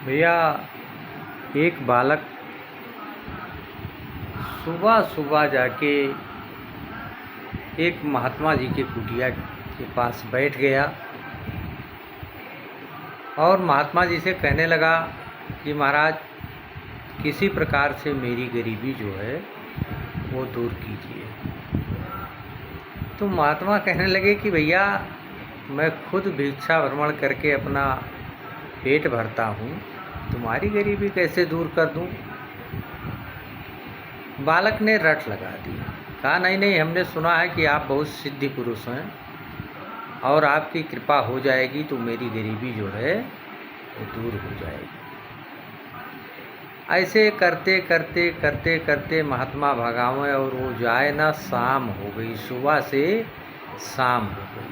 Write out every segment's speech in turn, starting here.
भैया, एक बालक सुबह सुबह जाके एक महात्मा जी के कुटिया के पास बैठ गया और महात्मा जी से कहने लगा कि महाराज, किसी प्रकार से मेरी गरीबी जो है वो दूर कीजिए। तो महात्मा कहने लगे कि भैया, मैं खुद भिक्षा भ्रमण करके अपना पेट भरता हूँ, तुम्हारी गरीबी कैसे दूर कर दूँ। बालक ने रट लगा दी, कहा नहीं नहीं, हमने सुना है कि आप बहुत सिद्धि पुरुष हैं और आपकी कृपा हो जाएगी तो मेरी गरीबी जो है वो दूर हो जाएगी। ऐसे करते करते करते करते महात्मा भगावे और वो जाए ना, शाम हो गई, सुबह से शाम हो गई।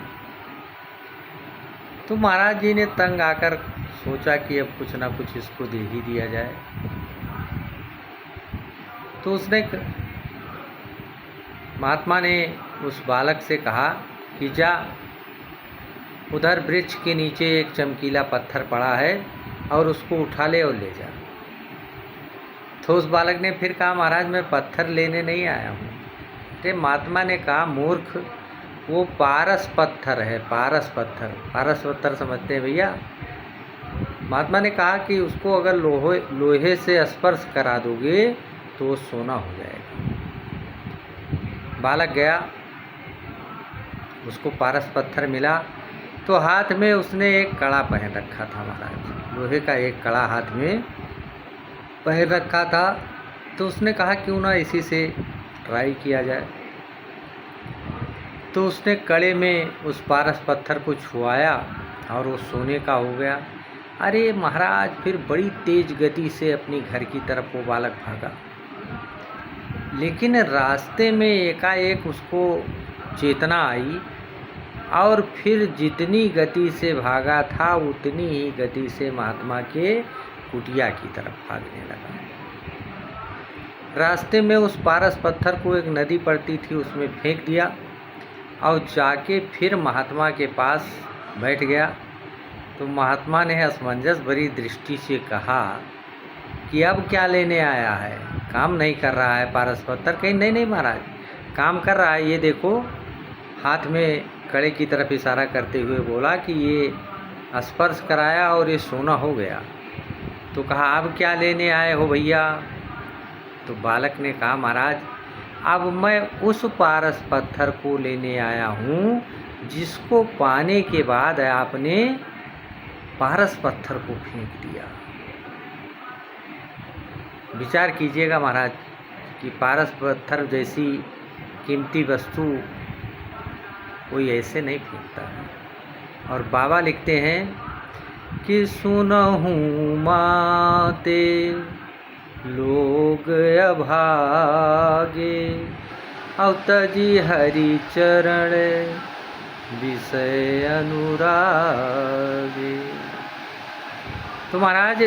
तो महाराज जी ने तंग आकर सोचा कि अब कुछ ना कुछ इसको दे ही दिया जाए। तो महात्मा ने उस बालक से कहा कि जा, उधर वृक्ष के नीचे एक चमकीला पत्थर पड़ा है और उसको उठा ले और ले जा। तो उस बालक ने फिर कहा, महाराज मैं पत्थर लेने नहीं आया हूँ। तो महात्मा ने कहा, मूर्ख, वो पारस पत्थर है, पारस पत्थर। पारस पत्थर समझते हैं भैया। महात्मा ने कहा कि उसको अगर लोहे से स्पर्श करा दोगे तो वो सोना हो जाएगा। बालक गया, उसको पारस पत्थर मिला तो हाथ में उसने एक कड़ा पहन रखा था महाराज, लोहे का एक कड़ा हाथ में पहन रखा था। तो उसने कहा क्यों ना इसी से ट्राई किया जाए। तो उसने कड़े में उस पारस पत्थर को छुआया और वो सोने का हो गया। अरे महाराज, फिर बड़ी तेज गति से अपनी घर की तरफ वो बालक भागा, लेकिन रास्ते में एकाएक उसको चेतना आई और फिर जितनी गति से भागा था उतनी ही गति से महात्मा के कुटिया की तरफ भागने लगा। रास्ते में उस पारस पत्थर को एक नदी पड़ती थी, उसमें फेंक दिया और जाके फिर महात्मा के पास बैठ गया। तो महात्मा ने असमंजस भरी दृष्टि से कहा कि अब क्या लेने आया है, काम नहीं कर रहा है पारस पत्थर। कहीं नहीं नहीं महाराज, काम कर रहा है, ये देखो। हाथ में कड़े की तरफ इशारा करते हुए बोला कि ये स्पर्श कराया और ये सोना हो गया। तो कहा, अब क्या लेने आए हो भैया। तो बालक ने कहा, महाराज अब मैं उस पारस पत्थर को लेने आया हूँ जिसको पाने के बाद आपने पारस पत्थर को फेंक दिया। विचार कीजिएगा महाराज कि पारस पत्थर जैसी कीमती वस्तु कोई ऐसे नहीं फेंकता है। और बाबा लिखते हैं कि सुनहूँ माते लोग अभागे, अवतजी हरि चरण विषय अनुरागे। तो महाराज,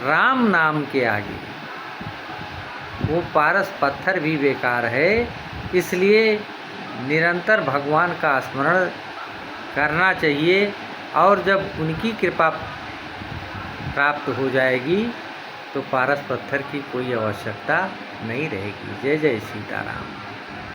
राम नाम के आगे वो पारस पत्थर भी बेकार है, इसलिए निरंतर भगवान का स्मरण करना चाहिए और जब उनकी कृपा प्राप्त हो जाएगी तो पारस पत्थर की कोई आवश्यकता नहीं रहेगी। जय जय सीताराम।